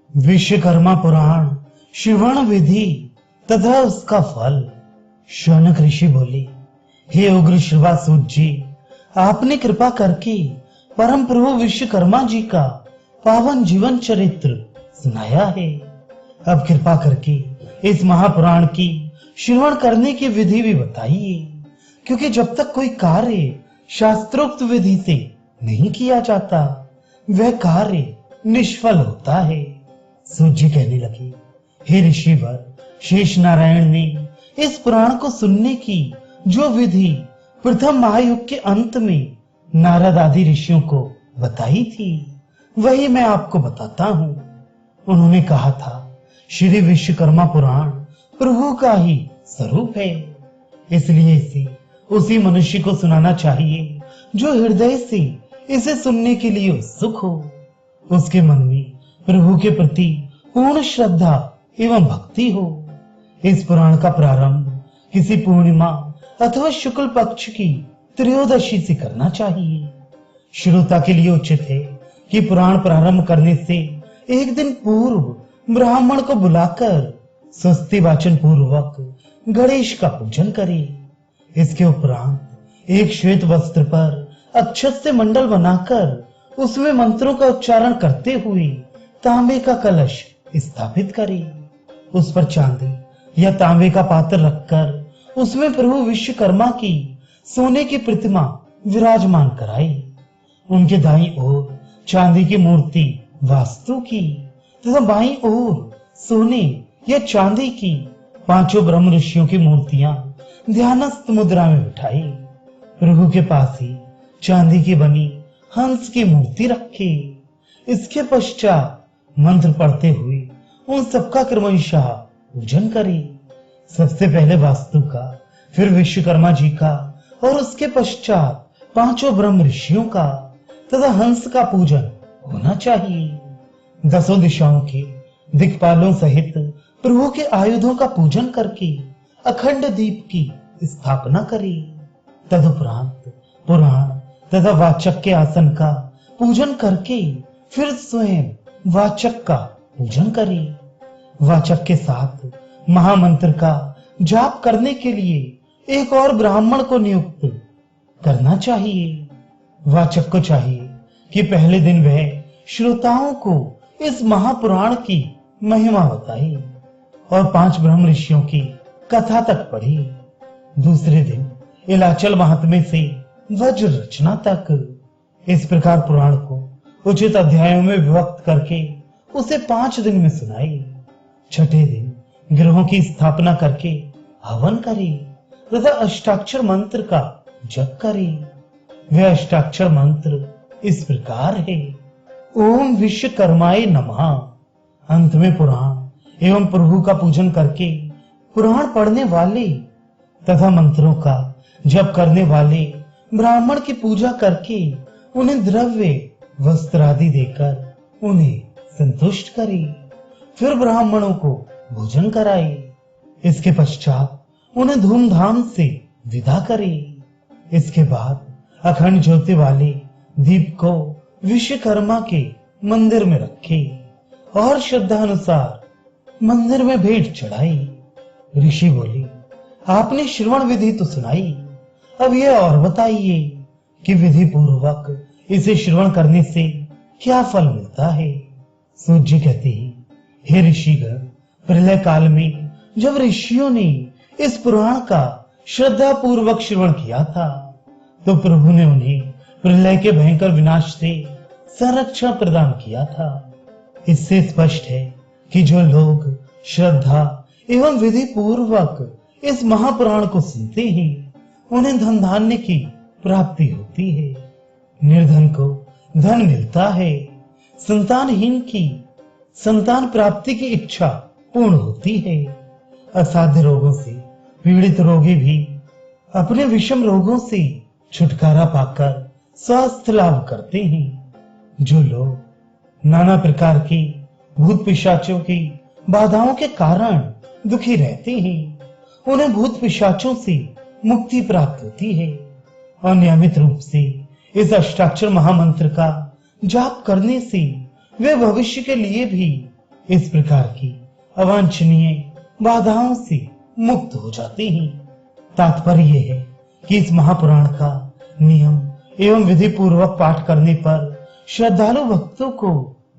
विश्वकर्मा पुराण श्रवण विधि तथा उसका फल। शौनक ऋषि बोले, हे उग्र श्रवासूत जी, आपने कृपा करके परम प्रभु विश्वकर्मा जी का पावन जीवन चरित्र सुनाया है। अब कृपा करके इस महापुराण की श्रवण करने की विधि भी बताइए, क्योंकि जब तक कोई कार्य शास्त्रोक्त विधि से नहीं किया जाता वह कार्य निष्फल होता है। सूत जी कहने लगे, हे ऋषिवर, शेष नारायण ने इस पुराण को सुनने की जो विधि प्रथम महायुग के अंत में नारद आदि ऋषियों को बताई थी वही मैं आपको बताता हूं। उन्होंने कहा था, श्री विश्वकर्मा पुराण प्रभु का ही स्वरूप है, इसलिए इसे उसी मनुष्य को सुनाना चाहिए जो हृदय से इसे सुनने के लिए उत्सुक हो, उसके मन में प्रभु के प्रति पूर्ण श्रद्धा एवं भक्ति हो। इस पुराण का प्रारंभ किसी पूर्णिमा अथवा शुक्ल पक्ष की त्रयोदशी से करना चाहिए। श्रोता के लिए उचित है कि पुराण प्रारंभ करने से एक दिन पूर्व ब्राह्मण को बुलाकर स्वस्ति वाचन पूर्वक गणेश का पूजन करे। इसके उपरांत एक श्वेत वस्त्र पर अक्षत से मंडल बनाकर उसमें मंत्रों का उच्चारण करते हुए तांबे का कलश स्थापित करे। उस पर चांदी या तांबे का पात्र रखकर उसमें प्रभु विश्वकर्मा की सोने की प्रतिमा विराजमान कराई। उनके दाईं ओर चांदी की मूर्ति वास्तु की तथा बाईं ओर सोने या चांदी की पांचों ब्रह्म ऋषियों की मूर्तियां ध्यानस्थ मुद्रा में बिठाई। प्रभु के पास ही चांदी की बनी हंस की मूर्ति रखी। इसके पश्चात मंत्र पढ़ते हुए उन सबका क्रमशः पूजन करे। सबसे पहले वास्तु का, फिर विश्वकर्मा जी का और उसके पश्चात पांचों ब्रह्म ऋषियों का तथा हंस का पूजन होना चाहिए। दसों दिशाओं के दिक्पालों सहित प्रभु के आयुधों का पूजन करके अखंड दीप की स्थापना करे। तदुपरांत पुराण तथा वाचक के आसन का पूजन करके फिर स्वयं वाचक का पूजन करे। वाचक के साथ महामंत्र का जाप करने के लिए एक और ब्राह्मण को नियुक्त करना चाहिए। वाचक को चाहिए कि पहले दिन वह श्रोताओं को इस महापुराण की महिमा बताए और 5 ब्रह्म ऋषियों की कथा तक पढ़े। दूसरे दिन इलाचल महात्म्य से वज्र रचना तक। इस प्रकार पुराण को उचित अध्यायों में विभक्त करके उसे 5 दिन में सुनाई। छठे दिन ग्रहों की स्थापना करके हवन करे तथा अष्टाक्षर मंत्र का जप करे। वह अष्टाक्षर मंत्र इस प्रकार है, ओम विश्वकर्माय नमः। अंत में पुराण एवं प्रभु का पूजन करके पुराण पढ़ने वाले तथा मंत्रों का जप करने वाले ब्राह्मण की पूजा करके उन्हें द्रव्य वस्त्र आदि देकर उन्हें संतुष्ट करे। फिर ब्राह्मणों को भोजन कराए। इसके पश्चात उन्हें धूमधाम से विदा करे। इसके बाद अखंड ज्योति वाले दीप को विश्वकर्मा के मंदिर में रखे और श्रद्धानुसार मंदिर में भेंट चढ़ाई। ऋषि बोले, आपने श्रवण विधि तो सुनाई, अब यह और बताइए कि विधि पूर्वक इसे श्रवण करने से क्या फल मिलता है। सूत जी कहते हैं, हे ऋषिगण, प्रलय काल में जब ऋषियों ने इस पुराण का श्रद्धा पूर्वक श्रवण किया था तो प्रभु ने उन्हें प्रलय के भयंकर विनाश से संरक्षण प्रदान किया था। इससे स्पष्ट है कि जो लोग श्रद्धा एवं विधि पूर्वक इस महापुराण को सुनते हैं उन्हें धन धान्य की प्राप्ति होती है, निर्धन को धन मिलता है, संतानहीन की संतान प्राप्ति की इच्छा पूर्ण होती है, असाध्य रोगों से पीड़ित रोगी भी अपने विषम रोगों से छुटकारा पाकर स्वास्थ्य लाभ करते हैं। जो लोग नाना प्रकार की भूत पिशाचों की बाधाओं के कारण दुखी रहते हैं उन्हें भूत पिशाचों से मुक्ति प्राप्त होती है और नियमित रूप से इस अष्टाक्षर महामंत्र का जाप करने से वे भविष्य के लिए भी इस प्रकार की अवांछनीय बाधाओं से मुक्त हो जाते हैं। तात्पर्य यह है कि इस महापुराण का नियम एवं विधि पूर्वक पाठ करने पर श्रद्धालु भक्तों को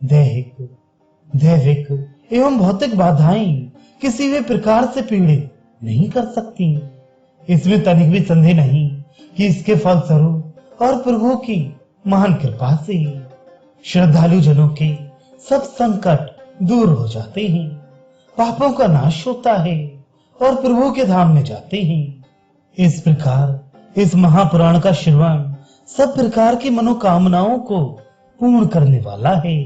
दैविक एवं भौतिक बाधाएं किसी भी प्रकार से पीड़ित नहीं कर सकती। इसमें तनिक भी संदेह नहीं कि इसके फलस्वरूप और प्रभु की महान कृपा से श्रद्धालु जनों के सब संकट दूर हो जाते हैं, पापों का नाश होता है और प्रभु के धाम में जाते हैं। इस प्रकार इस महापुराण का श्रवण सब प्रकार की मनोकामनाओं को पूर्ण करने वाला है।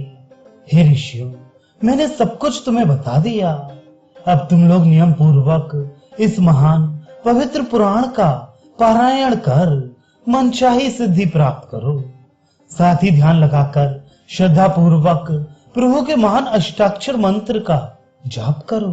हे ऋषियों, मैंने सब कुछ तुम्हें बता दिया। अब तुम लोग नियम पूर्वक इस महान पवित्र पुराण का पारायण कर मनचाही सिद्धि प्राप्त करो। साथ ही ध्यान लगाकर श्रद्धा पूर्वक प्रभु के महान अष्टाक्षर मंत्र का जाप करो।